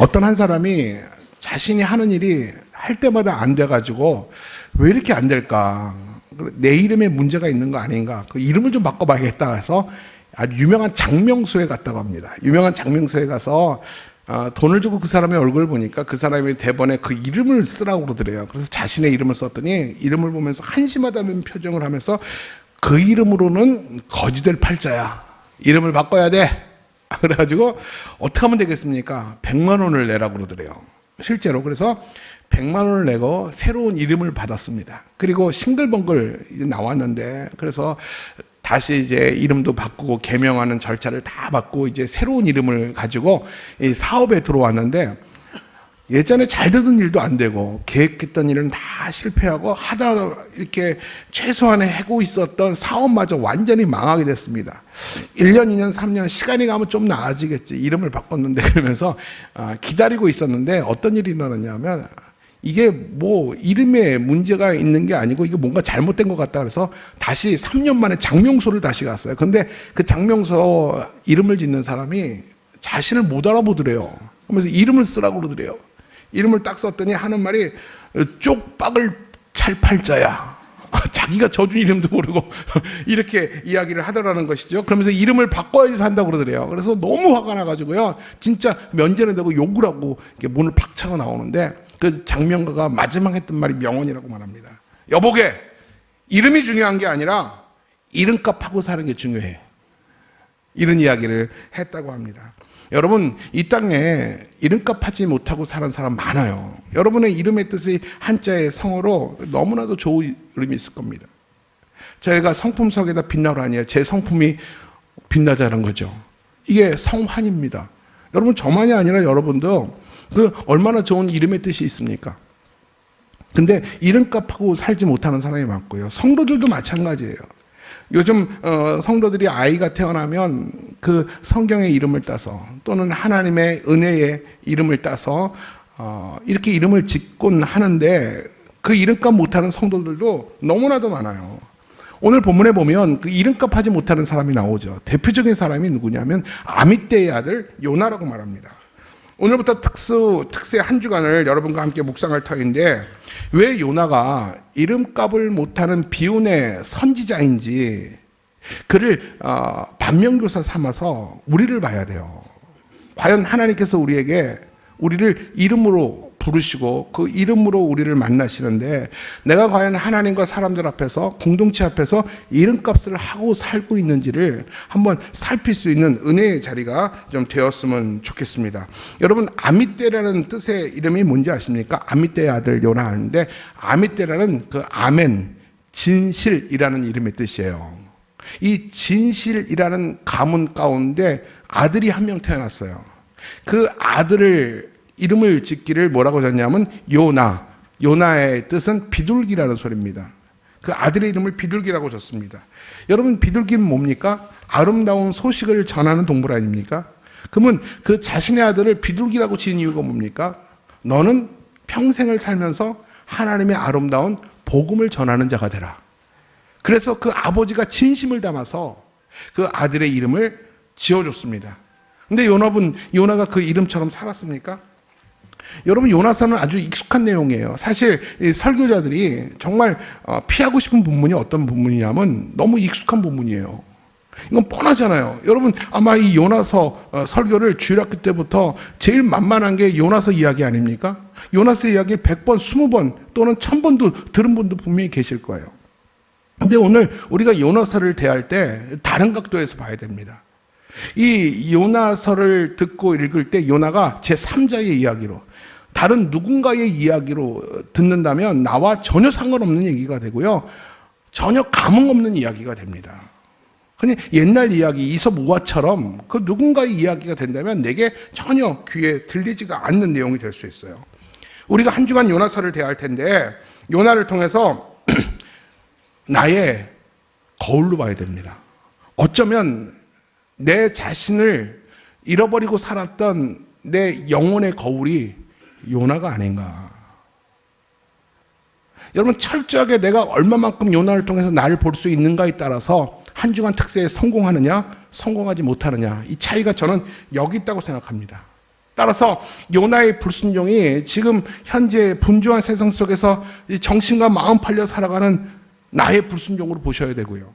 어떤 한 사람이 자신이 하는 일이 할 때마다 안 돼가지고 왜 이렇게 안 될까? 내 이름에 문제가 있는 거 아닌가? 그 이름을 좀 바꿔봐야겠다 해서 아주 유명한 장명소에 갔다고 합니다. 유명한 장명소에 가서 돈을 주고 그 사람의 얼굴을 보니까 그 사람의 대본에 그 이름을 쓰라고 그러더래요. 그래서 자신의 이름을 썼더니 이름을 보면서 한심하다는 표정을 하면서 그 이름으로는 거지될 팔자야. 이름을 바꿔야 돼. 그래가지고 어떻게 하면 되겠습니까? 100만 원을 내라고 그러더래요. 실제로. 그래서 100만 원을 내고 새로운 이름을 받았습니다. 그리고 싱글벙글 나왔는데 그래서 다시 이제 이름도 바꾸고 개명하는 절차를 다 받고 이제 새로운 이름을 가지고 이 사업에 들어왔는데 예전에 잘 되던 일도 안 되고 계획했던 일은 다 실패하고 하다 이렇게 최소한의 하고 있었던 사업마저 완전히 망하게 됐습니다. 1년, 2년, 3년 시간이 가면 좀 나아지겠지. 이름을 바꿨는데 그러면서 기다리고 있었는데 어떤 일이 일어났냐면 이게 뭐 이름에 문제가 있는 게 아니고 이게 뭔가 잘못된 것 같다 그래서 다시 3년 만에 장명소를 다시 갔어요. 근데 그 장명소 이름을 짓는 사람이 자신을 못 알아보더래요. 그러면서 이름을 쓰라고 그러더래요. 이름을 딱 썼더니 하는 말이 쪽박을 찰 팔자야. 자기가 저준 이름도 모르고 이렇게 이야기를 하더라는 것이죠. 그러면서 이름을 바꿔야지 산다고 그러더래요. 그래서 너무 화가 나가지고요. 진짜 면전에 대고 욕을 하고 문을 팍 차고 나오는데 그 장명가가 마지막 했던 말이 명언이라고 말합니다. 여보게, 이름이 중요한 게 아니라 이름값하고 사는 게 중요해. 이런 이야기를 했다고 합니다. 여러분, 이 땅에 이름값 하지 못하고 사는 사람 많아요. 여러분의 이름의 뜻이 한자의 성어로 너무나도 좋은 이름이 있을 겁니다. 저희가 성품석에다 빛나로 아니에요. 제 성품이 빛나자는 거죠. 이게 성환입니다. 여러분, 저만이 아니라 여러분도 그 얼마나 좋은 이름의 뜻이 있습니까? 근데 이름값하고 살지 못하는 사람이 많고요. 성도들도 마찬가지예요. 요즘 성도들이 아이가 태어나면 그 성경의 이름을 따서 또는 하나님의 은혜의 이름을 따서 이렇게 이름을 짓곤 하는데 그 이름값 못하는 성도들도 너무나도 많아요. 오늘 본문에 보면 그 이름값 하지 못하는 사람이 나오죠. 대표적인 사람이 누구냐면 아미떼의 아들 요나라고 말합니다. 오늘부터 특세 한 주간을 여러분과 함께 묵상할 터인데 왜 요나가 이름값을 못하는 비운의 선지자인지 그를 반면교사 삼아서 우리를 봐야 돼요. 과연 하나님께서 우리를 이름으로 부르시고 그 이름으로 우리를 만나시는데 내가 과연 하나님과 사람들 앞에서 공동체 앞에서 이름값을 하고 살고 있는지를 한번 살필 수 있는 은혜의 자리가 좀 되었으면 좋겠습니다. 여러분, 아미떼라는 뜻의 이름이 뭔지 아십니까? 아미떼의 아들 요나 하는데 아미떼라는 그 아멘, 진실이라는 이름의 뜻이에요. 이 진실이라는 가문 가운데 아들이 한 명 태어났어요. 그 아들을 이름을 짓기를 뭐라고 졌냐면 요나. 요나의 뜻은 비둘기라는 소리입니다. 그 아들의 이름을 비둘기라고 졌습니다. 여러분, 비둘기는 뭡니까? 아름다운 소식을 전하는 동물 아닙니까? 그러면 그 자신의 아들을 비둘기라고 지은 이유가 뭡니까? 너는 평생을 살면서 하나님의 아름다운 복음을 전하는 자가 되라. 그래서 그 아버지가 진심을 담아서 그 아들의 이름을 지어줬습니다. 근데 요나가 그 이름처럼 살았습니까? 여러분, 요나서는 아주 익숙한 내용이에요. 사실 설교자들이 정말 피하고 싶은 본문이 어떤 본문이냐면 너무 익숙한 본문이에요. 이건 뻔하잖아요. 여러분, 아마 이 요나서 설교를 주일학교 때부터 제일 만만한 게 요나서 이야기 아닙니까? 요나서 이야기를 100번, 20번 또는 1000번도 들은 분도 분명히 계실 거예요. 근데 오늘 우리가 요나서를 대할 때 다른 각도에서 봐야 됩니다. 이 요나서를 듣고 읽을 때 요나가 제3자의 이야기로 다른 누군가의 이야기로 듣는다면 나와 전혀 상관없는 얘기가 되고요. 전혀 감흥 없는 이야기가 됩니다. 그냥 옛날 이야기 이솝 우화처럼 그 누군가의 이야기가 된다면 내게 전혀 귀에 들리지가 않는 내용이 될 수 있어요. 우리가 한 주간 요나서를 대할 텐데 요나를 통해서 나의 거울로 봐야 됩니다. 어쩌면 내 자신을 잃어버리고 살았던 내 영혼의 거울이 요나가 아닌가. 여러분, 철저하게 내가 얼마만큼 요나를 통해서 나를 볼 수 있는가에 따라서 한 주간 특세에 성공하느냐 성공하지 못하느냐 이 차이가 저는 여기 있다고 생각합니다. 따라서 요나의 불순종이 지금 현재 분주한 세상 속에서 정신과 마음 팔려 살아가는 나의 불순종으로 보셔야 되고요.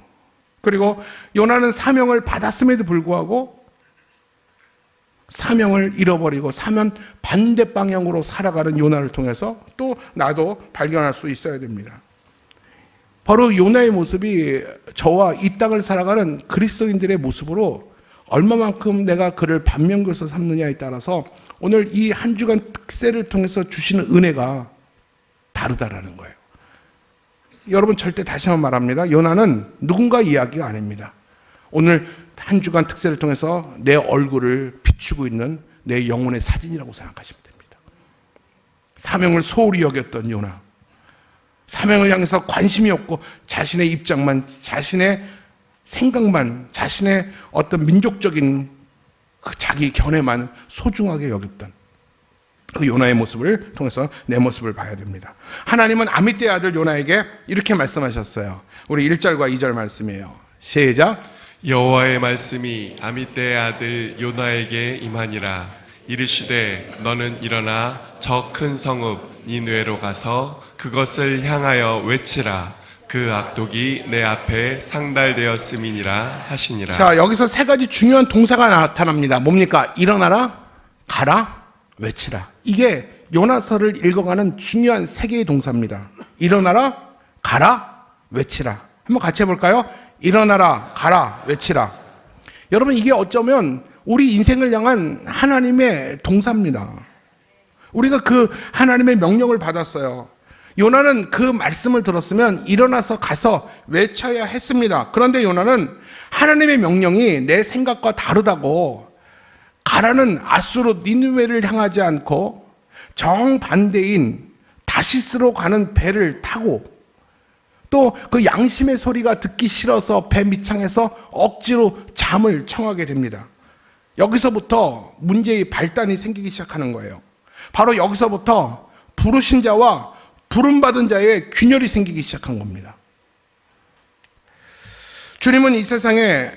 그리고 요나는 사명을 받았음에도 불구하고 사명을 잃어버리고 사명 반대 방향으로 살아가는 요나를 통해서 또 나도 발견할 수 있어야 됩니다. 바로 요나의 모습이 저와 이 땅을 살아가는 그리스도인들의 모습으로 얼마만큼 내가 그를 반면교사 삼느냐에 따라서 오늘 이 한 주간 특세를 통해서 주시는 은혜가 다르다라는 거예요. 여러분 절대 다시 한번 말합니다. 요나는 누군가 이야기가 아닙니다. 오늘 한 주간 특세를 통해서 내 얼굴을 비추고 있는 내 영혼의 사진이라고 생각하시면 됩니다. 사명을 소홀히 여겼던 요나, 사명을 향해서 관심이 없고 자신의 입장만, 자신의 생각만, 자신의 어떤 민족적인 그 자기 견해만 소중하게 여겼던 그 요나의 모습을 통해서 내 모습을 봐야 됩니다. 하나님은 아미떼의 아들 요나에게 이렇게 말씀하셨어요. 우리 1절과 2절 말씀이에요. 시작. 여호와의 말씀이 아미떼의 아들 요나에게 임하니라. 이르시되 너는 일어나 저 큰 성읍 니느웨로 가서 그것을 향하여 외치라. 그 악독이 내 앞에 상달되었음이니라 하시니라. 자, 여기서 세 가지 중요한 동사가 나타납니다. 뭡니까? 일어나라, 가라, 외치라. 이게 요나서를 읽어가는 중요한 세 개의 동사입니다. 일어나라, 가라, 외치라. 한번 같이 해볼까요? 일어나라, 가라, 외치라. 여러분, 이게 어쩌면 우리 인생을 향한 하나님의 동사입니다. 우리가 그 하나님의 명령을 받았어요. 요나는 그 말씀을 들었으면 일어나서 가서 외쳐야 했습니다. 그런데 요나는 하나님의 명령이 내 생각과 다르다고 가라는 아수르 니느웨를 향하지 않고 정반대인 다시스로 가는 배를 타고 또 그 양심의 소리가 듣기 싫어서 배 밑창에서 억지로 잠을 청하게 됩니다. 여기서부터 문제의 발단이 생기기 시작하는 거예요. 바로 여기서부터 부르신 자와 부름받은 자의 균열이 생기기 시작한 겁니다. 주님은 이 세상에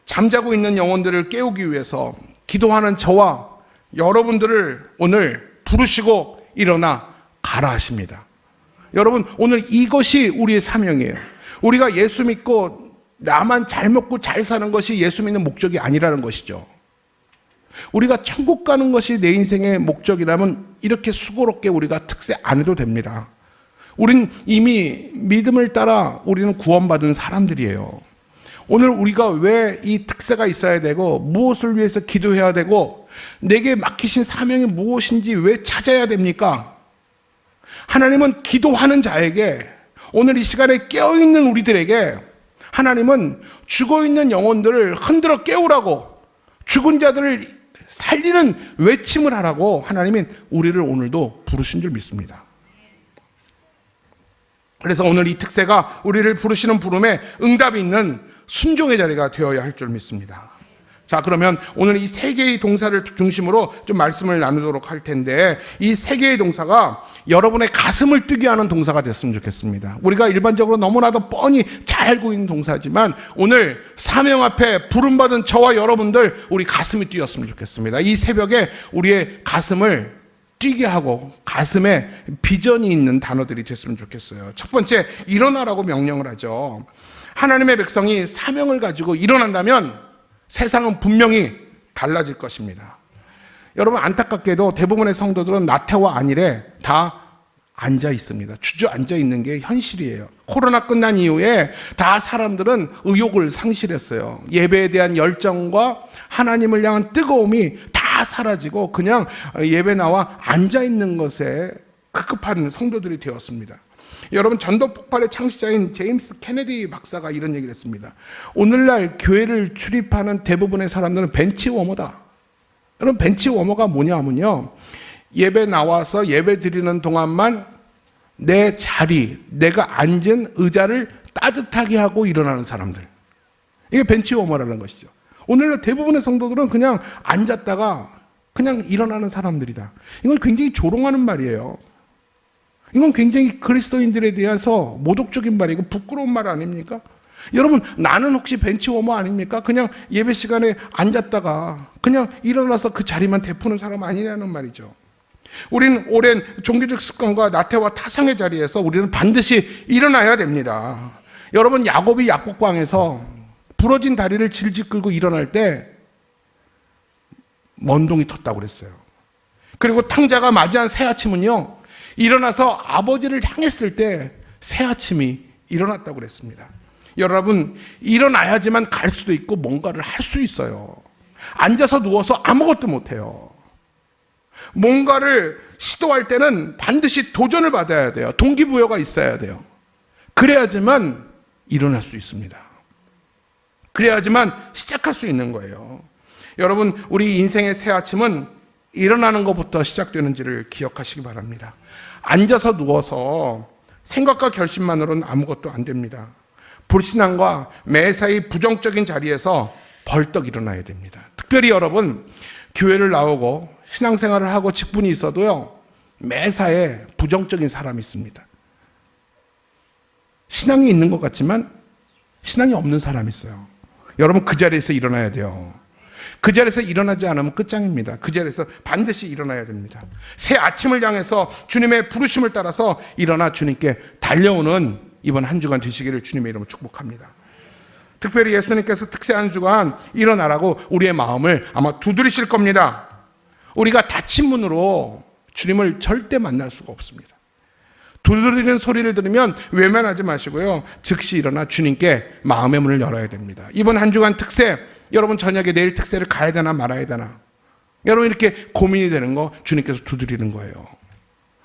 잠자고 있는 영혼들을 깨우기 위해서 기도하는 저와 여러분들을 오늘 부르시고 일어나 가라 하십니다. 여러분, 오늘 이것이 우리의 사명이에요. 우리가 예수 믿고 나만 잘 먹고 잘 사는 것이 예수 믿는 목적이 아니라는 것이죠. 우리가 천국 가는 것이 내 인생의 목적이라면 이렇게 수고롭게 우리가 특세 안 해도 됩니다. 우린 이미 믿음을 따라 우리는 구원받은 사람들이에요. 오늘 우리가 왜 이 특세가 있어야 되고 무엇을 위해서 기도해야 되고 내게 맡기신 사명이 무엇인지 왜 찾아야 됩니까? 하나님은 기도하는 자에게 오늘 이 시간에 깨어있는 우리들에게 하나님은 죽어있는 영혼들을 흔들어 깨우라고 죽은 자들을 살리는 외침을 하라고 하나님은 우리를 오늘도 부르신 줄 믿습니다. 그래서 오늘 이 특세가 우리를 부르시는 부름에 응답이 있는 순종의 자리가 되어야 할 줄 믿습니다. 자, 그러면 오늘 이 세 개의 동사를 중심으로 좀 말씀을 나누도록 할 텐데 이 세 개의 동사가 여러분의 가슴을 뛰게 하는 동사가 됐으면 좋겠습니다. 우리가 일반적으로 너무나도 뻔히 잘 알고 있는 동사지만 오늘 사명 앞에 부름받은 저와 여러분들 우리 가슴이 뛰었으면 좋겠습니다. 이 새벽에 우리의 가슴을 뛰게 하고 가슴에 비전이 있는 단어들이 됐으면 좋겠어요. 첫 번째, 일어나라고 명령을 하죠. 하나님의 백성이 사명을 가지고 일어난다면 세상은 분명히 달라질 것입니다. 여러분, 안타깝게도 대부분의 성도들은 나태와 안일에 다 앉아 있습니다. 주저앉아 있는 게 현실이에요. 코로나 끝난 이후에 다 사람들은 의욕을 상실했어요. 예배에 대한 열정과 하나님을 향한 뜨거움이 다 사라지고 그냥 예배 나와 앉아 있는 것에 급급한 성도들이 되었습니다. 여러분, 전도 폭발의 창시자인 제임스 케네디 박사가 이런 얘기를 했습니다. 오늘날 교회를 출입하는 대부분의 사람들은 벤치워머다. 여러분, 벤치워머가 뭐냐면요, 예배 나와서 예배 드리는 동안만 내 자리, 내가 앉은 의자를 따뜻하게 하고 일어나는 사람들, 이게 벤치워머라는 것이죠. 오늘날 대부분의 성도들은 그냥 앉았다가 그냥 일어나는 사람들이다. 이건 굉장히 조롱하는 말이에요. 이건 굉장히 그리스도인들에 대해서 모독적인 말이고 부끄러운 말 아닙니까? 여러분, 나는 혹시 벤치워머 아닙니까? 그냥 예배 시간에 앉았다가 그냥 일어나서 그 자리만 되푸는 사람 아니냐는 말이죠. 우리는 오랜 종교적 습관과 나태와 타성의 자리에서 우리는 반드시 일어나야 됩니다. 여러분, 야곱이 약국방에서 부러진 다리를 질질 끌고 일어날 때 먼동이 텄다고 그랬어요. 그리고 탕자가 맞이한 새 아침은요, 일어나서 아버지를 향했을 때 새 아침이 일어났다고 그랬습니다. 여러분, 일어나야지만 갈 수도 있고 뭔가를 할 수 있어요. 앉아서 누워서 아무것도 못해요. 뭔가를 시도할 때는 반드시 도전을 받아야 돼요. 동기부여가 있어야 돼요. 그래야지만 일어날 수 있습니다. 그래야지만 시작할 수 있는 거예요. 여러분, 우리 인생의 새 아침은 일어나는 것부터 시작되는지를 기억하시기 바랍니다. 앉아서 누워서 생각과 결심만으로는 아무것도 안 됩니다. 불신앙과 매사의 부정적인 자리에서 벌떡 일어나야 됩니다. 특별히 여러분, 교회를 나오고 신앙생활을 하고 직분이 있어도요, 매사에 부정적인 사람이 있습니다. 신앙이 있는 것 같지만 신앙이 없는 사람이 있어요. 여러분, 그 자리에서 일어나야 돼요. 그 자리에서 일어나지 않으면 끝장입니다. 그 자리에서 반드시 일어나야 됩니다. 새 아침을 향해서 주님의 부르심을 따라서 일어나 주님께 달려오는 이번 한 주간 되시기를 주님의 이름으로 축복합니다. 특별히 예수님께서 특세 한 주간 일어나라고 우리의 마음을 아마 두드리실 겁니다. 우리가 닫힌 문으로 주님을 절대 만날 수가 없습니다. 두드리는 소리를 들으면 외면하지 마시고요, 즉시 일어나 주님께 마음의 문을 열어야 됩니다. 이번 한 주간 특세, 여러분 저녁에 내일 특세를 가야 되나 말아야 되나, 여러분 이렇게 고민이 되는 거 주님께서 두드리는 거예요.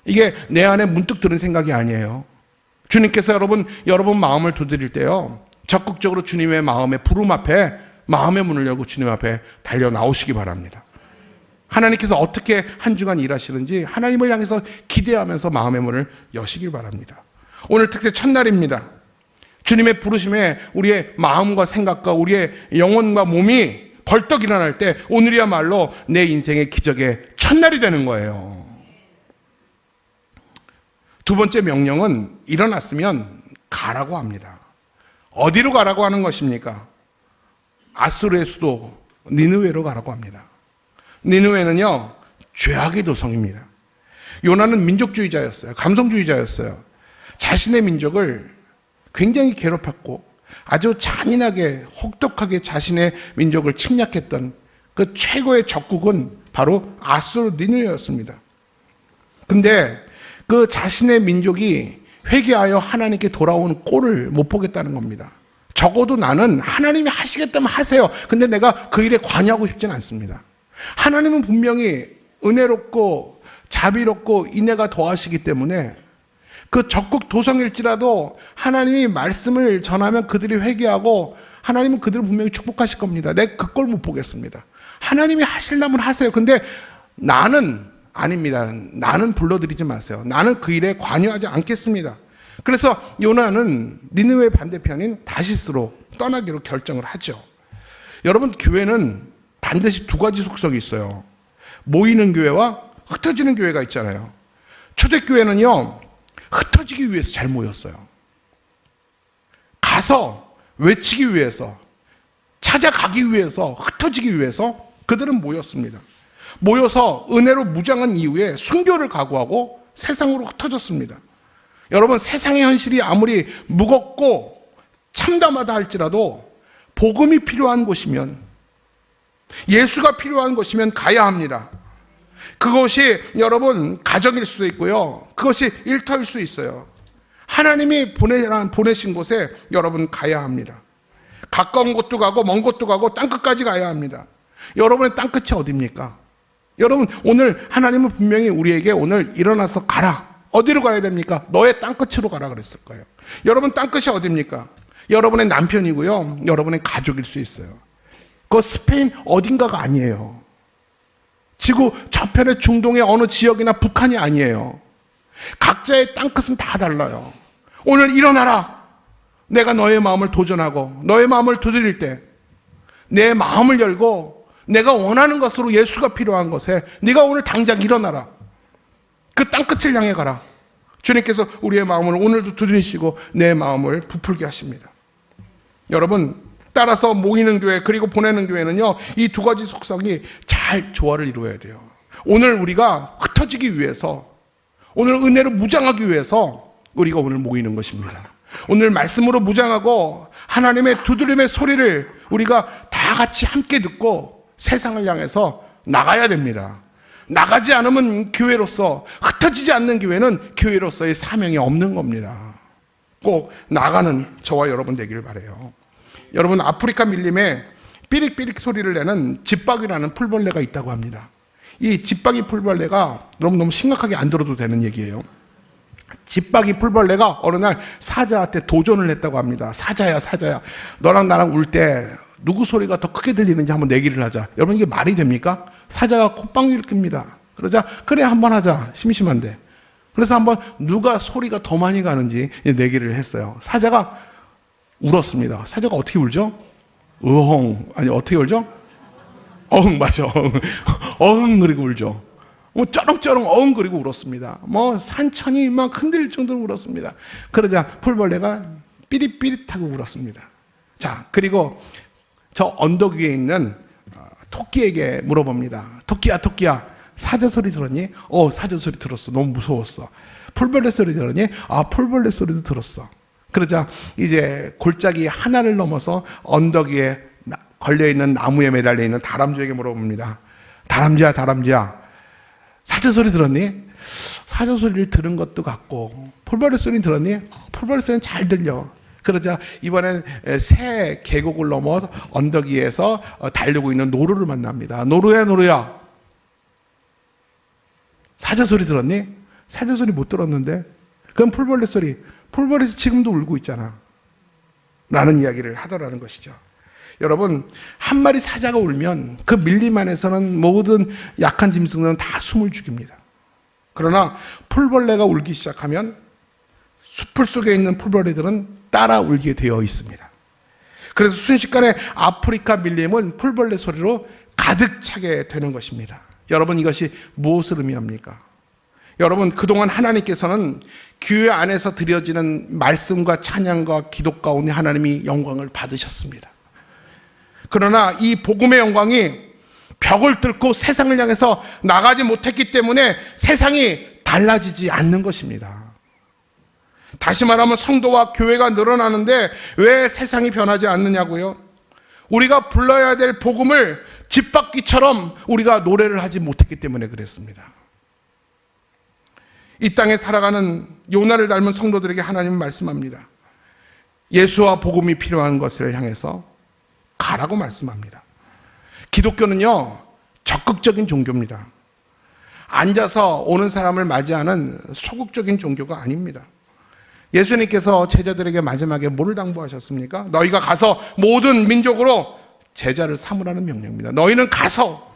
이게 내 안에 문득 드는 생각이 아니에요. 주님께서 여러분 마음을 두드릴 때요, 적극적으로 주님의 마음의 부름 앞에 마음의 문을 열고 주님 앞에 달려 나오시기 바랍니다. 하나님께서 어떻게 한 주간 일하시는지 하나님을 향해서 기대하면서 마음의 문을 여시길 바랍니다. 오늘 특세 첫날입니다. 주님의 부르심에 우리의 마음과 생각과 우리의 영혼과 몸이 벌떡 일어날 때 오늘이야말로 내 인생의 기적의 첫날이 되는 거예요. 두 번째 명령은 일어났으면 가라고 합니다. 어디로 가라고 하는 것입니까? 아수르의 수도 니느웨로 가라고 합니다. 니느웨는요, 죄악의 도성입니다. 요나는 민족주의자였어요. 감성주의자였어요. 자신의 민족을 굉장히 괴롭혔고 아주 잔인하게 혹독하게 자신의 민족을 침략했던 그 최고의 적국은 바로 아수르 니느웨였습니다. 근데 그 자신의 민족이 회개하여 하나님께 돌아오는 꼴을 못 보겠다는 겁니다. 적어도 나는 하나님이 하시겠다면 하세요. 근데 내가 그 일에 관여하고 싶지는 않습니다. 하나님은 분명히 은혜롭고 자비롭고 인애가 더하시기 때문에 그 적국 도성일지라도 하나님이 말씀을 전하면 그들이 회개하고 하나님은 그들을 분명히 축복하실 겁니다. 내가 그 꼴 못 보겠습니다. 하나님이 하시려면 하세요. 근데 나는 아닙니다. 나는 불러들이지 마세요. 나는 그 일에 관여하지 않겠습니다. 그래서 요나는 니느웨 반대편인 다시스로 떠나기로 결정을 하죠. 여러분, 교회는 반드시 두 가지 속성이 있어요. 모이는 교회와 흩어지는 교회가 있잖아요. 초대교회는요, 흩어지기 위해서 잘 모였어요. 가서 외치기 위해서, 찾아가기 위해서, 흩어지기 위해서 그들은 모였습니다. 모여서 은혜로 무장한 이후에 순교를 각오하고 세상으로 흩어졌습니다. 여러분, 세상의 현실이 아무리 무겁고 참담하다 할지라도 복음이 필요한 곳이면, 예수가 필요한 곳이면 가야 합니다. 그것이 여러분 가정일 수도 있고요, 그것이 일터일 수 있어요. 하나님이 보내신 곳에 여러분 가야 합니다. 가까운 곳도 가고 먼 곳도 가고 땅끝까지 가야 합니다. 여러분의 땅끝이 어디입니까? 여러분, 오늘 하나님은 분명히 우리에게 오늘 일어나서 가라. 어디로 가야 됩니까? 너의 땅끝으로 가라 그랬을 거예요. 여러분 땅끝이 어디입니까? 여러분의 남편이고요, 여러분의 가족일 수 있어요. 그 스페인 어딘가가 아니에요. 지구 저편의 중동의 어느 지역이나 북한이 아니에요. 각자의 땅끝은 다 달라요. 오늘 일어나라. 내가 너의 마음을 도전하고 너의 마음을 두드릴 때 내 마음을 열고 내가 원하는 것으로 예수가 필요한 것에 네가 오늘 당장 일어나라. 그 땅끝을 향해 가라. 주님께서 우리의 마음을 오늘도 두드리시고 내 마음을 부풀게 하십니다. 여러분, 따라서 모이는 교회 그리고 보내는 교회는요, 이 두 가지 속성이 잘 조화를 이루어야 돼요. 오늘 우리가 흩어지기 위해서, 오늘 은혜로 무장하기 위해서 우리가 오늘 모이는 것입니다. 오늘 말씀으로 무장하고 하나님의 두드림의 소리를 우리가 다 같이 함께 듣고 세상을 향해서 나가야 됩니다. 나가지 않으면 교회로서, 흩어지지 않는 교회는 교회로서의 사명이 없는 겁니다. 꼭 나가는 저와 여러분 되기를 바라요. 여러분, 아프리카 밀림에 삐릭삐릭 소리를 내는 집박이라는 풀벌레가 있다고 합니다. 이 집박이 풀벌레가 너무 심각하게 안 들어도 되는 얘기예요. 집박이 풀벌레가 어느 날 사자한테 도전을 했다고 합니다. 사자야, 너랑 나랑 울 때 누구 소리가 더 크게 들리는지 한번 내기를 하자. 여러분, 이게 말이 됩니까? 사자가 콧방귀를 낍니다. 그러자 그래 한번 하자. 심심한데. 그래서 한번 누가 소리가 더 많이 가는지 내기를 했어요. 사자가 울었습니다. 사자가 어떻게 울죠? 으헝. 아니, 어떻게 울죠? 어흥, 맞아. 어흥 그리고 울죠. 쩌렁쩌렁 어흥 그리고 울었습니다. 산천이 막 흔들릴 정도로 울었습니다. 그러자 풀벌레가 삐릿삐릿하고 울었습니다. 자, 그리고 저 언덕 위에 있는 토끼에게 물어봅니다. 토끼야, 사자 소리 들었니? 사자 소리 들었어. 너무 무서웠어. 풀벌레 소리 들었니? 풀벌레 소리도 들었어. 그러자 이제 골짜기 하나를 넘어서 언덕 위에 걸려있는 나무에 매달려 있는 다람쥐에게 물어봅니다. 다람쥐야, 사자 소리 들었니? 사자 소리를 들은 것도 같고, 풀벌레 소리 들었니? 풀벌레 소리는 잘 들려. 그러자 이번엔 새 계곡을 넘어 언덕 위에서 달리고 있는 노루를 만납니다. 노루야, 사자 소리 들었니? 사자 소리 못 들었는데. 그럼 풀벌레 소리, 풀벌레에서 지금도 울고 있잖아 라는 이야기를 하더라는 것이죠. 여러분, 한 마리 사자가 울면 그 밀림 안에서는 모든 약한 짐승들은 다 숨을 죽입니다. 그러나 풀벌레가 울기 시작하면 숲풀 속에 있는 풀벌레들은 따라 울게 되어 있습니다. 그래서 순식간에 아프리카 밀림은 풀벌레 소리로 가득 차게 되는 것입니다. 여러분, 이것이 무엇을 의미합니까? 여러분, 그동안 하나님께서는 교회 안에서 드려지는 말씀과 찬양과 기도 가운데 하나님이 영광을 받으셨습니다. 그러나 이 복음의 영광이 벽을 뚫고 세상을 향해서 나가지 못했기 때문에 세상이 달라지지 않는 것입니다. 다시 말하면 성도와 교회가 늘어나는데 왜 세상이 변하지 않느냐고요? 우리가 불러야 될 복음을 집박기처럼 우리가 노래를 하지 못했기 때문에 그랬습니다. 이 땅에 살아가는 요나를 닮은 성도들에게 하나님은 말씀합니다. 예수와 복음이 필요한 것을 향해서 가라고 말씀합니다. 기독교는요, 적극적인 종교입니다. 앉아서 오는 사람을 맞이하는 소극적인 종교가 아닙니다. 예수님께서 제자들에게 마지막에 뭐를 당부하셨습니까? 너희가 가서 모든 민족으로 제자를 삼으라는 명령입니다. 너희는 가서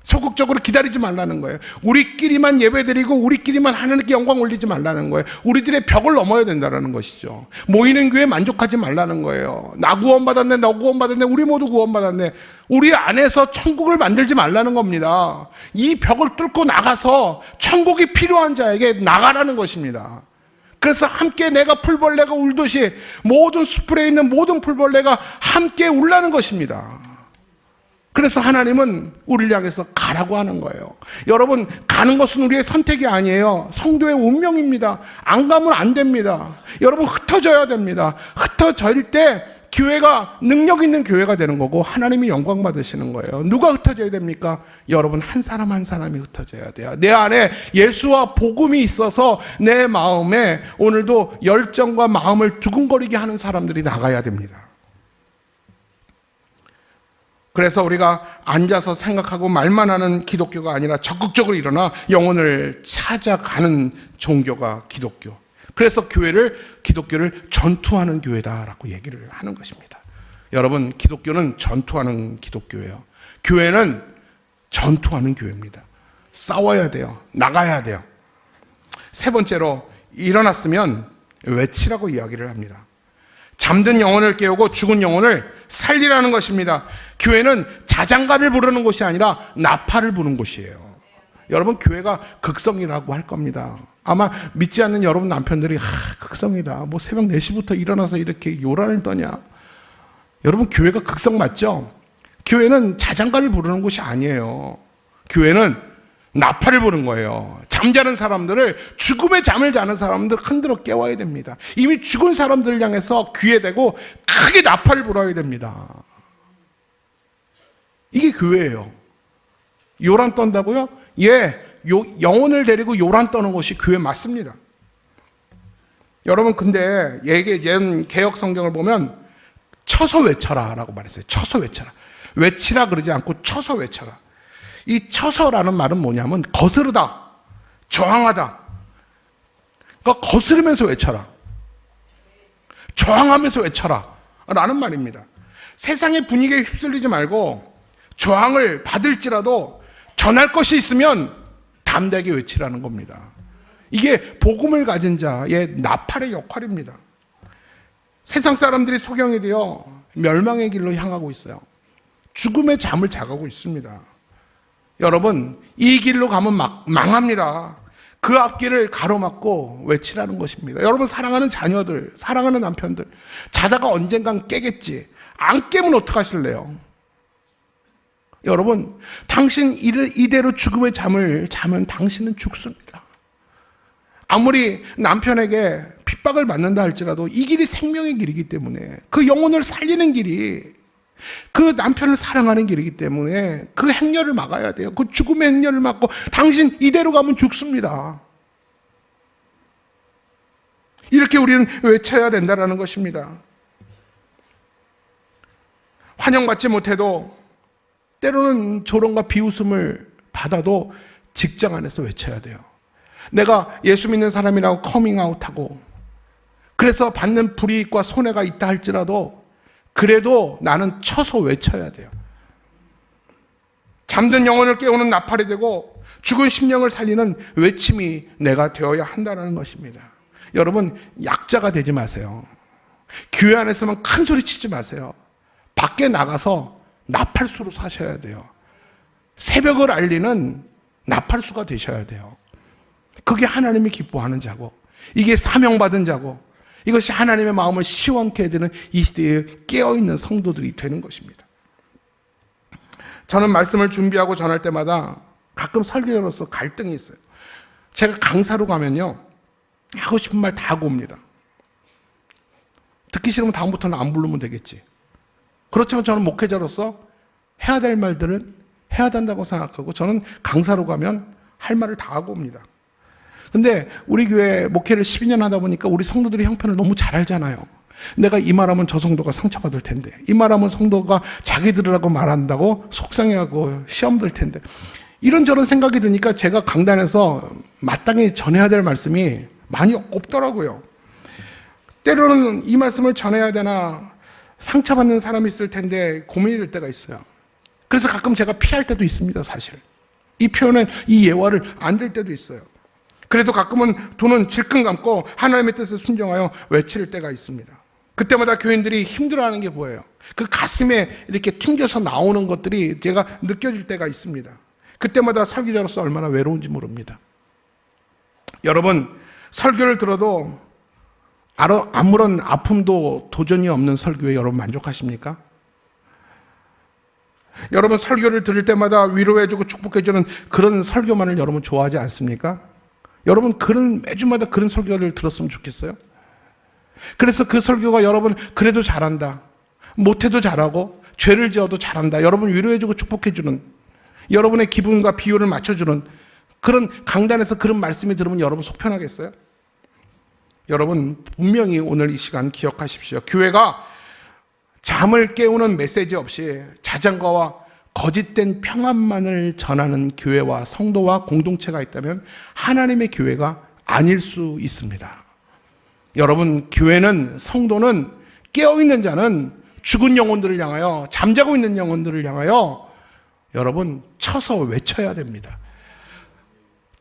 소극적으로 기다리지 말라는 거예요. 우리끼리만 예배드리고 우리끼리만 하나님께 영광 올리지 말라는 거예요. 우리들의 벽을 넘어야 된다는 것이죠. 모이는 교회에 만족하지 말라는 거예요. 나 구원받았네, 너 구원받았네, 우리 모두 구원받았네. 우리 안에서 천국을 만들지 말라는 겁니다. 이 벽을 뚫고 나가서 천국이 필요한 자에게 나가라는 것입니다. 그래서 함께 내가 풀벌레가 울듯이 모든 숲풀에 있는 모든 풀벌레가 함께 울라는 것입니다. 그래서 하나님은 우리를 향해서 가라고 하는 거예요. 여러분, 가는 것은 우리의 선택이 아니에요. 성도의 운명입니다. 안 가면 안 됩니다. 여러분, 흩어져야 됩니다. 흩어질 때 교회가 능력 있는 교회가 되는 거고 하나님이 영광 받으시는 거예요. 누가 흩어져야 됩니까? 여러분, 한 사람 한 사람이 흩어져야 돼요. 내 안에 예수와 복음이 있어서 내 마음에 오늘도 열정과 마음을 두근거리게 하는 사람들이 나가야 됩니다. 그래서 우리가 앉아서 생각하고 말만 하는 기독교가 아니라 적극적으로 일어나 영혼을 찾아가는 종교가 기독교. 그래서 기독교를 전투하는 교회다라고 얘기를 하는 것입니다. 여러분, 기독교는 전투하는 기독교예요. 교회는 전투하는 교회입니다. 싸워야 돼요. 나가야 돼요. 세 번째로, 일어났으면 외치라고 이야기를 합니다. 잠든 영혼을 깨우고 죽은 영혼을 살리라는 것입니다. 교회는 자장가를 부르는 곳이 아니라 나팔을 부는 곳이에요. 여러분, 교회가 극성이라고 할 겁니다. 아마 믿지 않는 여러분 남편들이 극성이다. 뭐 새벽 4시부터 일어나서 이렇게 요란을 떠냐. 여러분, 교회가 극성 맞죠? 교회는 자장가를 부르는 곳이 아니에요. 교회는 나팔을 부는 거예요. 잠자는 사람들을, 죽음의 잠을 자는 사람들 흔들어 깨워야 됩니다. 이미 죽은 사람들을 향해서 귀에 대고 크게 나팔을 불어야 됩니다. 이게 교회예요. 요란 떤다고요? 예, 영혼을 데리고 요란 떠는 것이 교회 맞습니다. 여러분, 근데 옛 개역 성경을 보면 쳐서 외쳐라 라고 말했어요. 쳐서 외쳐라. 외치라 그러지 않고 쳐서 외쳐라. 이 쳐서라는 말은 뭐냐면 거스르다, 저항하다. 그러니까 거스르면서 외쳐라, 저항하면서 외쳐라 라는 말입니다. 세상의 분위기에 휩쓸리지 말고 저항을 받을지라도 전할 것이 있으면 담대하게 외치라는 겁니다. 이게 복음을 가진 자의 나팔의 역할입니다. 세상 사람들이 소경이 되어 멸망의 길로 향하고 있어요. 죽음의 잠을 자고 있습니다. 여러분, 이 길로 가면 망합니다. 그 앞길을 가로막고 외치라는 것입니다. 여러분, 사랑하는 자녀들, 사랑하는 남편들, 자다가 언젠간 깨겠지. 안 깨면 어떡하실래요? 여러분, 당신 이대로 죽음의 잠을 자면 당신은 죽습니다. 아무리 남편에게 핍박을 받는다 할지라도 이 길이 생명의 길이기 때문에, 그 영혼을 살리는 길이 그 남편을 사랑하는 길이기 때문에 그 행렬을 막아야 돼요. 그 죽음의 행렬을 막고 당신 이대로 가면 죽습니다. 이렇게 우리는 외쳐야 된다는 것입니다. 환영받지 못해도, 때로는 조롱과 비웃음을 받아도 직장 안에서 외쳐야 돼요. 내가 예수 믿는 사람이라고 커밍아웃하고 그래서 받는 불이익과 손해가 있다 할지라도 그래도 나는 쳐서 외쳐야 돼요. 잠든 영혼을 깨우는 나팔이 되고 죽은 심령을 살리는 외침이 내가 되어야 한다는 것입니다. 여러분, 약자가 되지 마세요. 교회 안에서만 큰 소리 치지 마세요. 밖에 나가서 나팔수로 사셔야 돼요. 새벽을 알리는 나팔수가 되셔야 돼요. 그게 하나님이 기뻐하는 자고, 이게 사명받은 자고, 이것이 하나님의 마음을 시원케 해드리는 이 시대에 깨어있는 성도들이 되는 것입니다. 저는 말씀을 준비하고 전할 때마다 가끔 설교자로서 갈등이 있어요. 제가 강사로 가면요, 하고 싶은 말 다 하고 옵니다. 듣기 싫으면 다음부터는 안 부르면 되겠지. 그렇지만 저는 목회자로서 해야 될 말들은 해야 된다고 생각하고, 저는 강사로 가면 할 말을 다 하고 옵니다. 근데 우리 교회 목회를 12년 하다 보니까 우리 성도들이 형편을 너무 잘 알잖아요. 내가 이 말하면 저 성도가 상처받을 텐데, 이 말하면 성도가 자기들이라고 말한다고 속상해하고 시험 들 텐데, 이런저런 생각이 드니까 제가 강단에서 마땅히 전해야 될 말씀이 많이 없더라고요. 때로는 이 말씀을 전해야 되나, 상처받는 사람이 있을 텐데 고민이 될 때가 있어요. 그래서 가끔 제가 피할 때도 있습니다. 사실 이 표현은, 이 예화를 안 들 때도 있어요. 그래도 가끔은 눈은 질끈 감고 하나님의 뜻을 순종하여 외칠 때가 있습니다. 그때마다 교인들이 힘들어하는 게 보여요. 그 가슴에 이렇게 튕겨서 나오는 것들이 제가 느껴질 때가 있습니다. 그때마다 설교자로서 얼마나 외로운지 모릅니다. 여러분, 설교를 들어도 아무런 아픔도 도전이 없는 설교에 여러분 만족하십니까? 여러분, 설교를 들을 때마다 위로해주고 축복해주는 그런 설교만을 여러분 좋아하지 않습니까? 여러분, 매주마다 그런 설교를 들었으면 좋겠어요? 그래서 그 설교가 여러분 그래도 잘한다, 못해도 잘하고, 죄를 지어도 잘한다, 여러분 위로해주고 축복해주는, 여러분의 기분과 비율을 맞춰주는 그런 강단에서 그런 말씀이 들으면 여러분 속 편하겠어요? 여러분, 분명히 오늘 이 시간 기억하십시오. 교회가 잠을 깨우는 메시지 없이 자장가와 거짓된 평안만을 전하는 교회와 성도와 공동체가 있다면 하나님의 교회가 아닐 수 있습니다. 여러분, 교회는, 성도는, 깨어있는 자는 죽은 영혼들을 향하여, 잠자고 있는 영혼들을 향하여 여러분 쳐서 외쳐야 됩니다.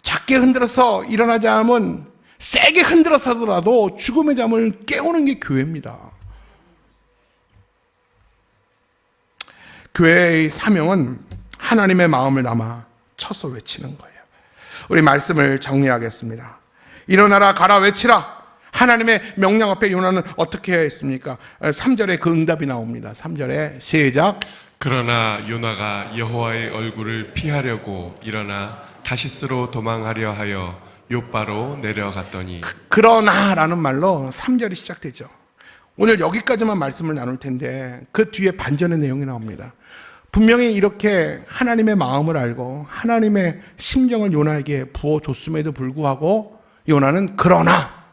작게 흔들어서 일어나지 않으면 세게 흔들어서라도 죽음의 잠을 깨우는 게 교회입니다. 교회의 사명은 하나님의 마음을 담아 쳐서 외치는 거예요. 우리 말씀을 정리하겠습니다. 일어나라, 가라, 외치라. 하나님의 명령 앞에 요나는 어떻게 해야 했습니까? 3절에 그 응답이 나옵니다. 3절에 시작. 그러나 요나가 여호와의 얼굴을 피하려고 일어나 다시스로 도망하려 하여 욥바로 내려갔더니. 그러나라는 말로 3절이 시작되죠. 오늘 여기까지만 말씀을 나눌 텐데 그 뒤에 반전의 내용이 나옵니다. 분명히 이렇게 하나님의 마음을 알고 하나님의 심정을 요나에게 부어줬음에도 불구하고 요나는 그러나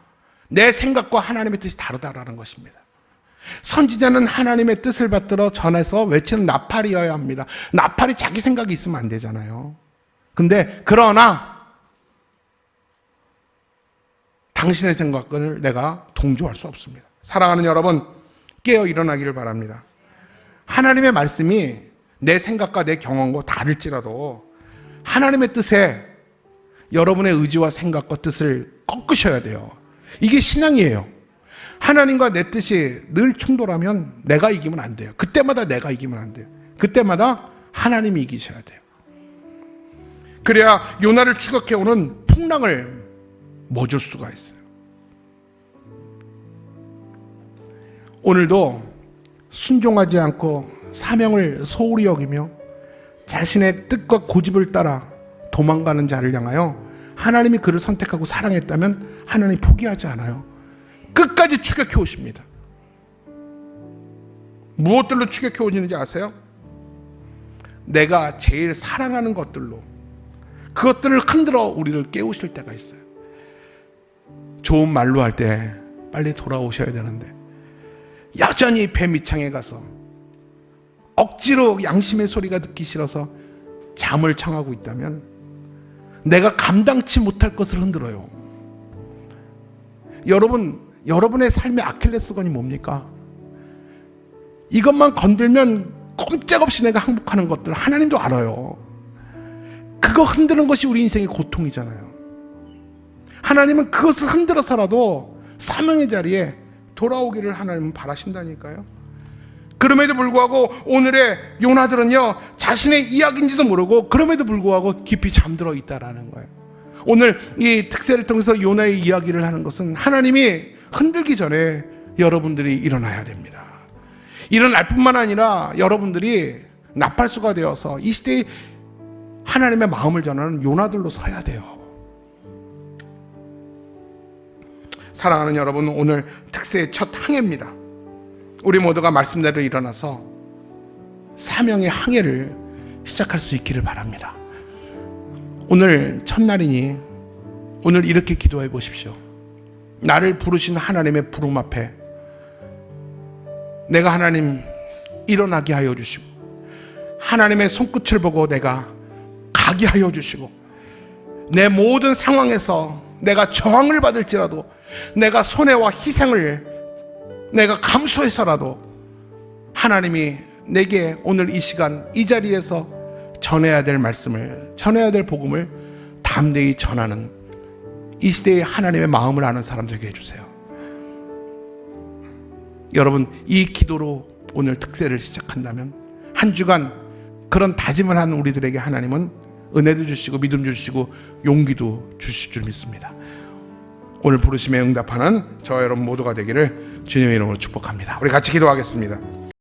내 생각과 하나님의 뜻이 다르다라는 것입니다. 선지자는 하나님의 뜻을 받들어 전해서 외치는 나팔이어야 합니다. 나팔이 자기 생각이 있으면 안 되잖아요. 근데 그러나 당신의 생각을 내가 동조할 수 없습니다. 사랑하는 여러분, 깨어 일어나기를 바랍니다. 하나님의 말씀이 내 생각과 내 경험과 다를지라도 하나님의 뜻에 여러분의 의지와 생각과 뜻을 꺾으셔야 돼요. 이게 신앙이에요. 하나님과 내 뜻이 늘 충돌하면 내가 이기면 안 돼요. 그때마다 내가 이기면 안 돼요. 그때마다 하나님이 이기셔야 돼요. 그래야 요나를 추격해오는 풍랑을 멎을 수가 있어요. 오늘도 순종하지 않고 사명을 소홀히 여기며 자신의 뜻과 고집을 따라 도망가는 자를 향하여 하나님이 그를 선택하고 사랑했다면 하나님이 포기하지 않아요. 끝까지 추격해 오십니다. 무엇들로 추격해 오시는지 아세요? 내가 제일 사랑하는 것들로 그것들을 흔들어 우리를 깨우실 때가 있어요. 좋은 말로 할 때 빨리 돌아오셔야 되는데 여전히 배 밑창에 가서 억지로 양심의 소리가 듣기 싫어서 잠을 청하고 있다면 내가 감당치 못할 것을 흔들어요. 여러분의 삶의 아킬레스건이 뭡니까? 이것만 건들면 꼼짝없이 내가 항복하는 것들 하나님도 알아요. 그거 흔드는 것이 우리 인생의 고통이잖아요. 하나님은 그것을 흔들어서라도 사명의 자리에 돌아오기를 하나님은 바라신다니까요. 그럼에도 불구하고 오늘의 요나들은요, 자신의 이야기인지도 모르고 그럼에도 불구하고 깊이 잠들어 있다라는 거예요. 오늘 이 특세를 통해서 요나의 이야기를 하는 것은 하나님이 흔들기 전에 여러분들이 일어나야 됩니다. 일어날 뿐만 아니라 여러분들이 나팔수가 되어서 이 시대에 하나님의 마음을 전하는 요나들로 서야 돼요. 사랑하는 여러분, 오늘 특세의 첫 항해입니다. 우리 모두가 말씀대로 일어나서 사명의 항해를 시작할 수 있기를 바랍니다. 오늘 첫날이니 오늘 이렇게 기도해 보십시오. 나를 부르신 하나님의 부름 앞에 내가 하나님 일어나게 하여 주시고 하나님의 손끝을 보고 내가 가게 하여 주시고 내 모든 상황에서 내가 저항을 받을지라도 내가 손해와 희생을 내가 감수해서라도 하나님이 내게 오늘 이 시간 이 자리에서 전해야 될 말씀을, 전해야 될 복음을 담대히 전하는 이 시대의 하나님의 마음을 아는 사람 되게 해주세요. 여러분, 이 기도로 오늘 특세를 시작한다면 한 주간 그런 다짐을 한 우리들에게 하나님은 은혜도 주시고 믿음 주시고 용기도 주실 줄 믿습니다. 오늘 부르심에 응답하는 저와 여러분 모두가 되기를 주님의 이름으로 축복합니다. 우리 같이 기도하겠습니다.